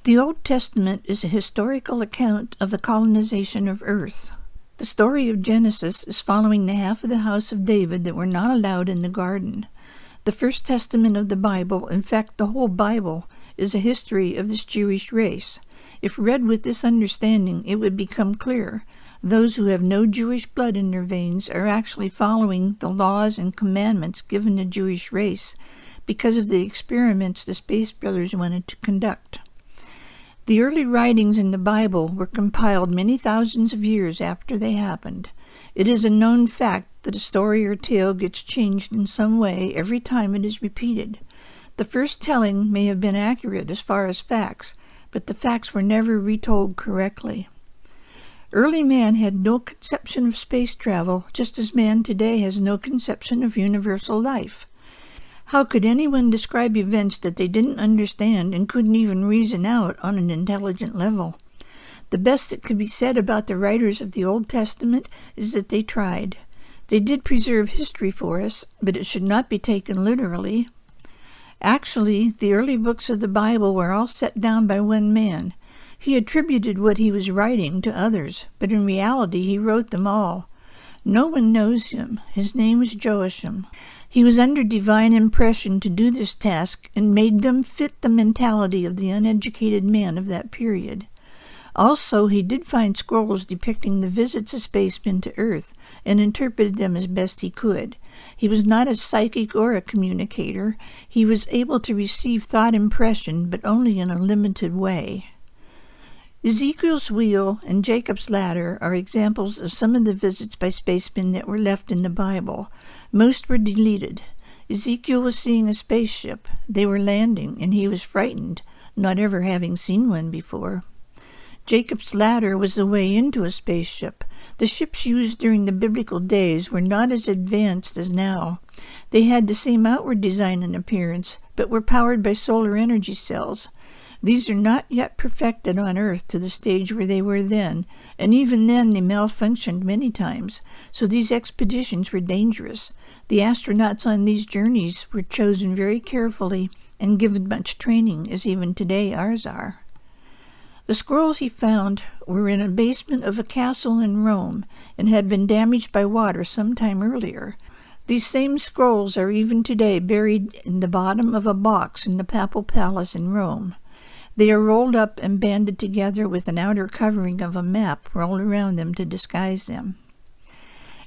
The Old Testament is a historical account of the colonization of Earth. The story of Genesis is following the half of the house of David that were not allowed in the garden. The First Testament of the Bible, in fact the whole Bible, is a history of this Jewish race. If read with this understanding, it would become clear. Those who have no Jewish blood in their veins are actually following the laws and commandments given the Jewish race because of the experiments the Space Brothers wanted to conduct. The early writings in the Bible were compiled many thousands of years after they happened. It is a known fact that a story or tale gets changed in some way every time it is repeated. The first telling may have been accurate as far as facts, but the facts were never retold correctly. Early man had no conception of space travel, just as man today has no conception of universal life. How could anyone describe events that they didn't understand and couldn't even reason out on an intelligent level? The best that could be said about the writers of the Old Testament is that they tried. They did preserve history for us, but it should not be taken literally. Actually, the early books of the Bible were all set down by one man. He attributed what he was writing to others, but in reality he wrote them all. No one knows him. His name was Joachim. He was under divine impression to do this task and made them fit the mentality of the uneducated man of that period. Also, he did find scrolls depicting the visits of spacemen to Earth and interpreted them as best he could. He was not a psychic or a communicator. He was able to receive thought impression, but only in a limited way. Ezekiel's wheel and Jacob's ladder are examples of some of the visits by spacemen that were left in the Bible. Most were deleted. Ezekiel was seeing a spaceship. They were landing, and he was frightened, not ever having seen one before. Jacob's ladder was the way into a spaceship. The ships used during the biblical days were not as advanced as now. They had the same outward design and appearance, but were powered by solar energy cells. These are not yet perfected on Earth to the stage where they were then, and even then they malfunctioned many times, so these expeditions were dangerous. The astronauts on these journeys were chosen very carefully and given much training, as even today ours are. The scrolls he found were in a basement of a castle in Rome and had been damaged by water some time earlier. These same scrolls are even today buried in the bottom of a box in the papal palace in Rome. They are rolled up and banded together with an outer covering of a map rolled around them to disguise them.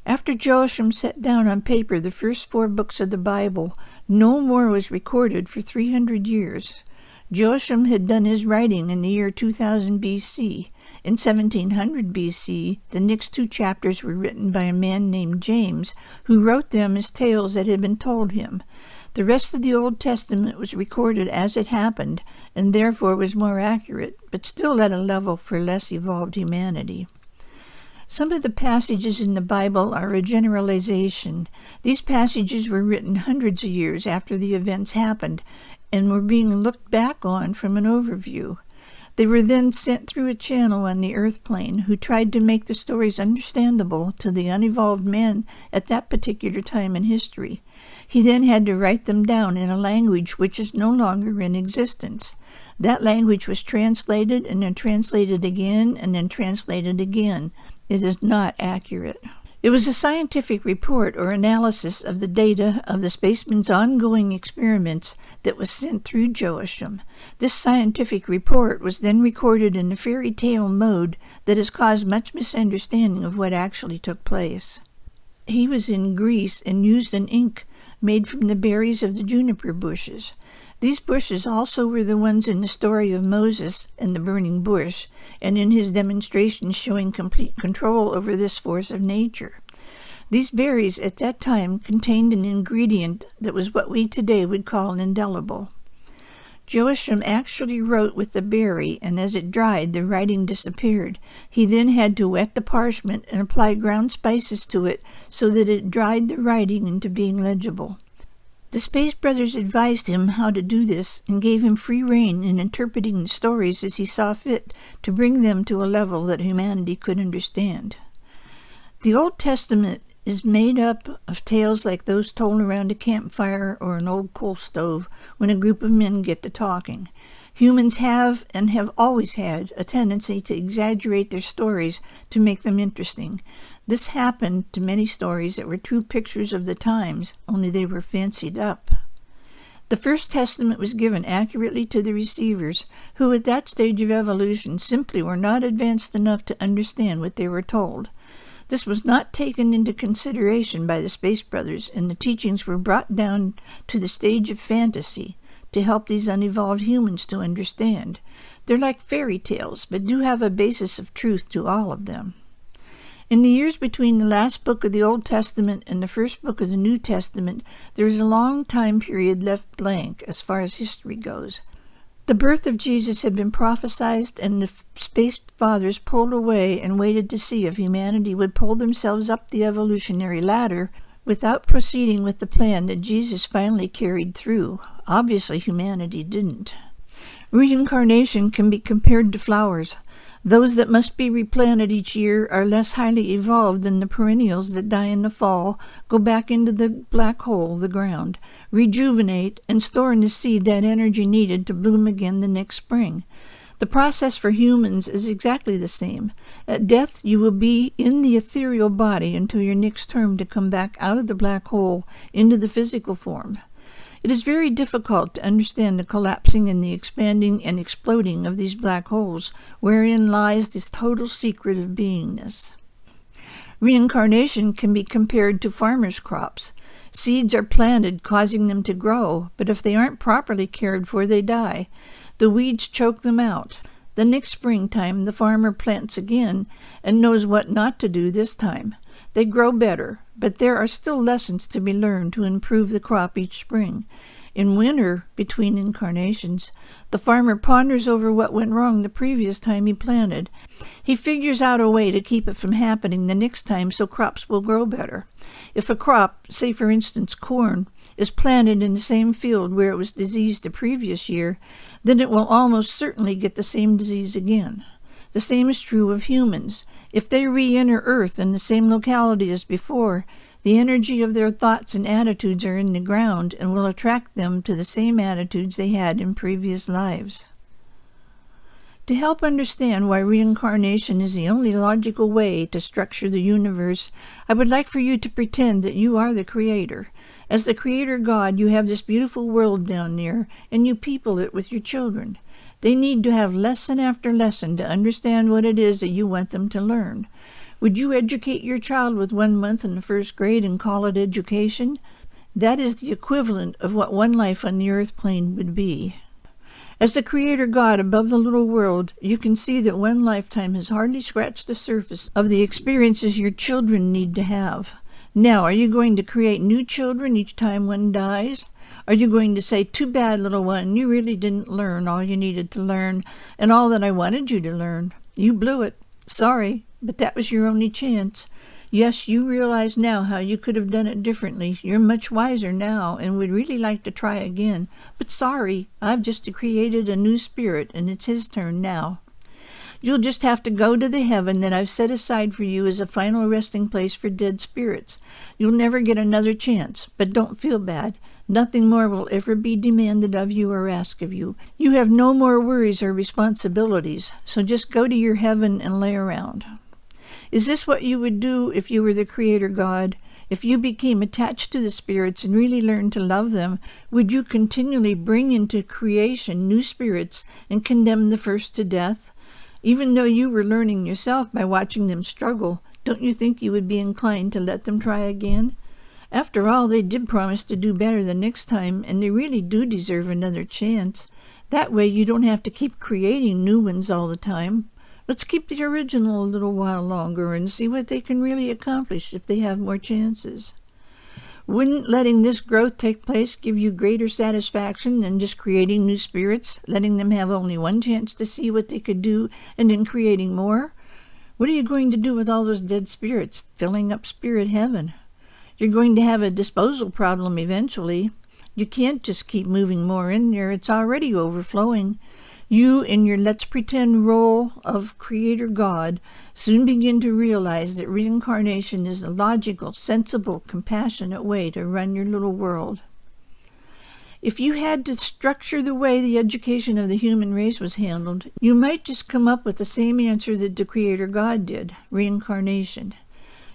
After Joachim set down on paper the first 4 books of the Bible, no more was recorded for 300 years. Joachim had done his writing in the year 2000 BC. In 1700 BC, the next 2 chapters were written by a man named James, who wrote them as tales that had been told him. The rest of the Old Testament was recorded as it happened, and therefore was more accurate, but still at a level for less evolved humanity. Some of the passages in the Bible are a generalization. These passages were written hundreds of years after the events happened, and were being looked back on from an overview. They were then sent through a channel on the earth plane who tried to make the stories understandable to the unevolved man at that particular time in history. He then had to write them down in a language which is no longer in existence. That language was translated and then translated again and then translated again. It is not accurate. It was a scientific report or analysis of the data of the spacemen's ongoing experiments that was sent through Joachim. This scientific report was then recorded in a fairy tale mode that has caused much misunderstanding of what actually took place. He was in Greece and used an ink made from the berries of the juniper bushes. These bushes also were the ones in the story of Moses and the burning bush, and in his demonstrations showing complete control over this force of nature. These berries at that time contained an ingredient that was what we today would call an indelible. Joachim actually wrote with the berry, and as it dried, the writing disappeared. He then had to wet the parchment and apply ground spices to it so that it dried the writing into being legible. The Space Brothers advised him how to do this and gave him free rein in interpreting the stories as he saw fit to bring them to a level that humanity could understand. The Old Testament is made up of tales like those told around a campfire or an old coal stove when a group of men get to talking. Humans have and have always had a tendency to exaggerate their stories to make them interesting. This happened to many stories that were true pictures of the times, only they were fancied up. The First Testament was given accurately to the receivers, who at that stage of evolution simply were not advanced enough to understand what they were told. This was not taken into consideration by the Space Brothers, and the teachings were brought down to the stage of fantasy to help these unevolved humans to understand. They're like fairy tales, but do have a basis of truth to all of them. In the years between the last book of the Old Testament and the first book of the New Testament, there is a long time period left blank as far as history goes. The birth of Jesus had been prophesied, and the space fathers pulled away and waited to see if humanity would pull themselves up the evolutionary ladder without proceeding with the plan that Jesus finally carried through. Obviously, humanity didn't. Reincarnation can be compared to flowers. Those that must be replanted each year are less highly evolved than the perennials that die in the fall, go back into the black hole, the ground, rejuvenate, and store in the seed that energy needed to bloom again the next spring. The process for humans is exactly the same. At death, you will be in the ethereal body until your next term to come back out of the black hole into the physical form. It is very difficult to understand the collapsing and the expanding and exploding of these black holes, wherein lies this total secret of beingness. Reincarnation can be compared to farmers' crops. Seeds are planted, causing them to grow, but if they aren't properly cared for, they die. The weeds choke them out. The next springtime, the farmer plants again and knows what not to do this time. They grow better, but there are still lessons to be learned to improve the crop each spring. In winter, between incarnations, the farmer ponders over what went wrong the previous time he planted. He figures out a way to keep it from happening the next time so crops will grow better. If a crop, say for instance corn, is planted in the same field where it was diseased the previous year, then it will almost certainly get the same disease again. The same is true of humans. If they re-enter Earth in the same locality as before, the energy of their thoughts and attitudes are in the ground and will attract them to the same attitudes they had in previous lives. To help understand why reincarnation is the only logical way to structure the universe, I would like for you to pretend that you are the Creator. As the Creator God, you have this beautiful world down there, and you people it with your children. They need to have lesson after lesson to understand what it is that you want them to learn. Would you educate your child with 1 month in the first grade and call it education? That is the equivalent of what one life on the earth plane would be. As the Creator God above the little world, you can see that one lifetime has hardly scratched the surface of the experiences your children need to have. Now, are you going to create new children each time one dies? Are you going to say, too bad, little one, you really didn't learn all you needed to learn and all that I wanted you to learn? You blew it. Sorry, but that was your only chance. Yes, you realize now how you could have done it differently. You're much wiser now and would really like to try again. But sorry, I've just created a new spirit and it's his turn now. You'll just have to go to the heaven that I've set aside for you as a final resting place for dead spirits. You'll never get another chance, but don't feel bad. Nothing more will ever be demanded of you or asked of you. You have no more worries or responsibilities, so just go to your heaven and lay around. Is this what you would do if you were the Creator God? If you became attached to the spirits and really learned to love them, would you continually bring into creation new spirits and condemn the first to death? Even though you were learning yourself by watching them struggle, don't you think you would be inclined to let them try again? After all, they did promise to do better the next time, and they really do deserve another chance. That way you don't have to keep creating new ones all the time. Let's keep the original a little while longer and see what they can really accomplish if they have more chances. Wouldn't letting this growth take place give you greater satisfaction than just creating new spirits, letting them have only one chance to see what they could do, and then creating more? What are you going to do with all those dead spirits, filling up spirit heaven? You're going to have a disposal problem eventually. You can't just keep moving more in there. It's already overflowing. You, in your let's pretend role of Creator God, soon begin to realize that reincarnation is a logical, sensible, compassionate way to run your little world. If you had to structure the way the education of the human race was handled, you might just come up with the same answer that the Creator God did: reincarnation.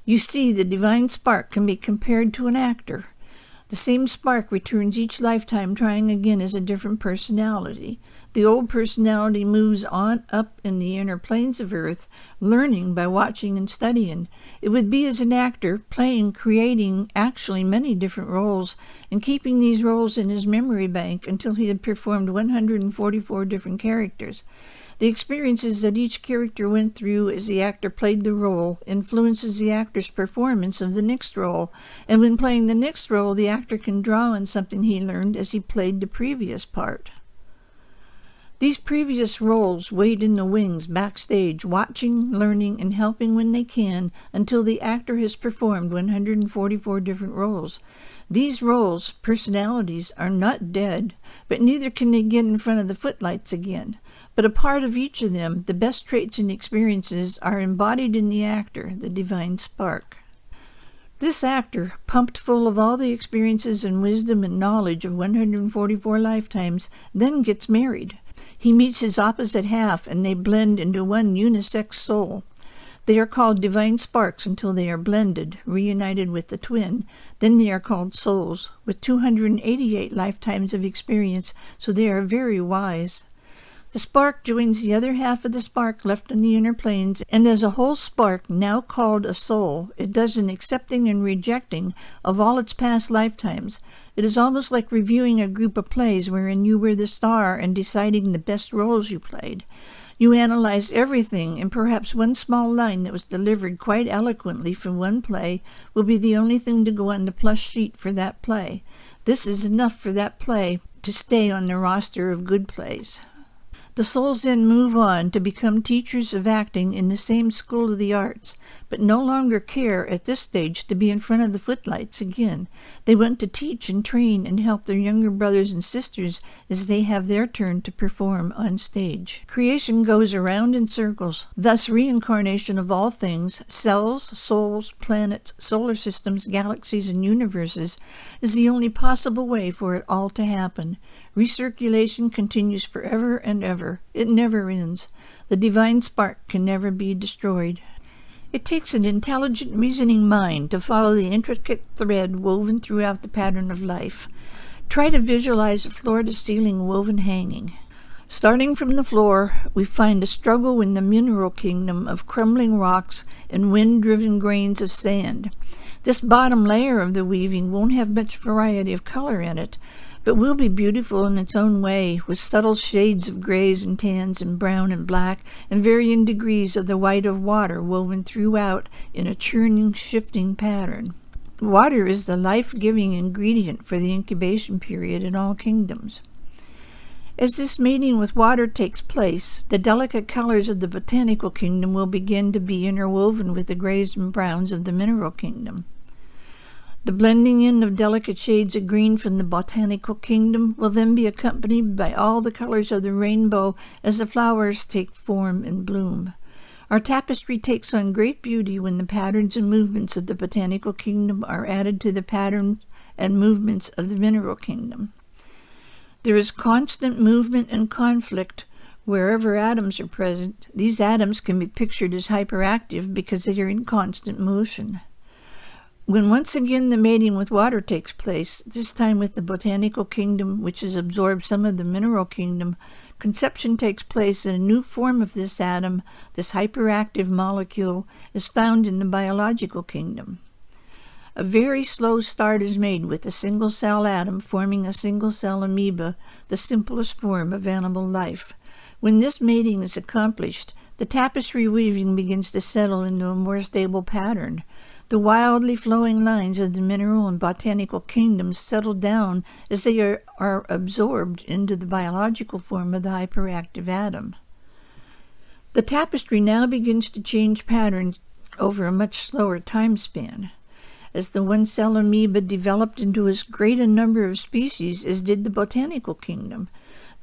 You see, the divine spark can be compared to an actor. The same spark returns each lifetime, trying again as a different personality. The old personality moves on up in the inner planes of Earth, learning by watching and studying. It would be as an actor, playing, creating actually many different roles, and keeping these roles in his memory bank until he had performed 144 different characters. The experiences that each character went through as the actor played the role influences the actor's performance of the next role, and when playing the next role, the actor can draw on something he learned as he played the previous part. These previous roles wait in the wings backstage, watching, learning, and helping when they can, until the actor has performed 144 different roles. These roles, personalities, are not dead, but neither can they get in front of the footlights again. But a part of each of them, the best traits and experiences, are embodied in the actor, the divine spark. This actor, pumped full of all the experiences and wisdom and knowledge of 144 lifetimes, then gets married. He meets his opposite half, and they blend into one unisex soul. They are called divine sparks until they are blended, reunited with the twin. Then they are called souls, with 288 lifetimes of experience, so they are very wise. The spark joins the other half of the spark left in the inner planes, and as a whole spark, now called a soul, it does an accepting and rejecting of all its past lifetimes. It is almost like reviewing a group of plays wherein you were the star and deciding the best roles you played. You analyze everything, and perhaps one small line that was delivered quite eloquently from one play will be the only thing to go on the plus sheet for that play. This is enough for that play to stay on the roster of good plays. The souls then move on to become teachers of acting in the same school of the arts, but no longer care at this stage to be in front of the footlights again. They want to teach and train and help their younger brothers and sisters as they have their turn to perform on stage. Creation goes around in circles. Thus, reincarnation of all things, cells, souls, planets, solar systems, galaxies, and universes, is the only possible way for it all to happen. Recirculation continues forever and ever. It never ends. The divine spark can never be destroyed. It takes an intelligent, reasoning mind to follow the intricate thread woven throughout the pattern of life. Try to visualize a floor-to-ceiling woven hanging. Starting from the floor, we find a struggle in the mineral kingdom of crumbling rocks and wind-driven grains of sand. This bottom layer of the weaving won't have much variety of color in it, but will be beautiful in its own way, with subtle shades of grays and tans and brown and black, and varying degrees of the white of water woven throughout in a churning, shifting pattern. Water is the life-giving ingredient for the incubation period in all kingdoms. As this mating with water takes place, the delicate colors of the botanical kingdom will begin to be interwoven with the grays and browns of the mineral kingdom. The blending in of delicate shades of green from the botanical kingdom will then be accompanied by all the colors of the rainbow as the flowers take form and bloom. Our tapestry takes on great beauty when the patterns and movements of the botanical kingdom are added to the patterns and movements of the mineral kingdom. There is constant movement and conflict wherever atoms are present. These atoms can be pictured as hyperactive because they are in constant motion. When once again the mating with water takes place, this time with the botanical kingdom, which has absorbed some of the mineral kingdom, conception takes place in a new form of this atom. This hyperactive molecule is found in the biological kingdom. A very slow start is made with a single-cell atom forming a single-cell amoeba, the simplest form of animal life. When this mating is accomplished, the tapestry weaving begins to settle into a more stable pattern. The wildly flowing lines of the mineral and botanical kingdoms settle down as they are absorbed into the biological form of the hyperactive atom. The tapestry now begins to change patterns over a much slower time span. As the one-cell amoeba developed into as great a number of species as did the botanical kingdom,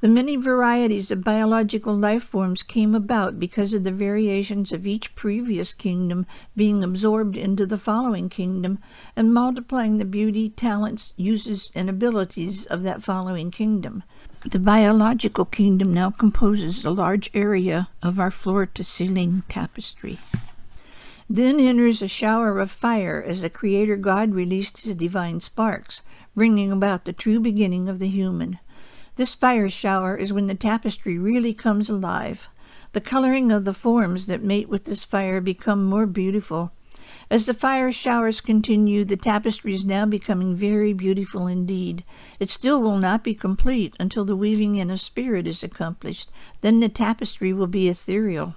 The many varieties of biological life forms came about because of the variations of each previous kingdom being absorbed into the following kingdom and multiplying the beauty, talents, uses, and abilities of that following kingdom. The biological kingdom now composes a large area of our floor-to-ceiling tapestry. Then enters a shower of fire as the Creator God released his divine sparks, bringing about the true beginning of the human. This fire shower is when the tapestry really comes alive. The coloring of the forms that mate with this fire become more beautiful. As the fire showers continue, the tapestry is now becoming very beautiful indeed. It still will not be complete until the weaving in of spirit is accomplished. Then the tapestry will be ethereal.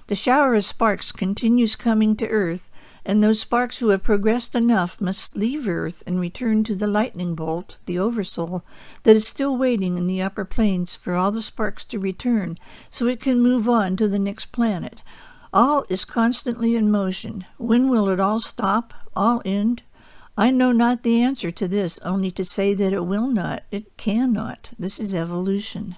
The shower of sparks continues coming to earth, and those sparks who have progressed enough must leave earth and return to the lightning bolt, the oversoul, that is still waiting in the upper planes for all the sparks to return, so it can move on to the next planet. All is constantly in motion. When will it all stop, all end? I know not the answer to this, only to say that it will not, it cannot. This is evolution.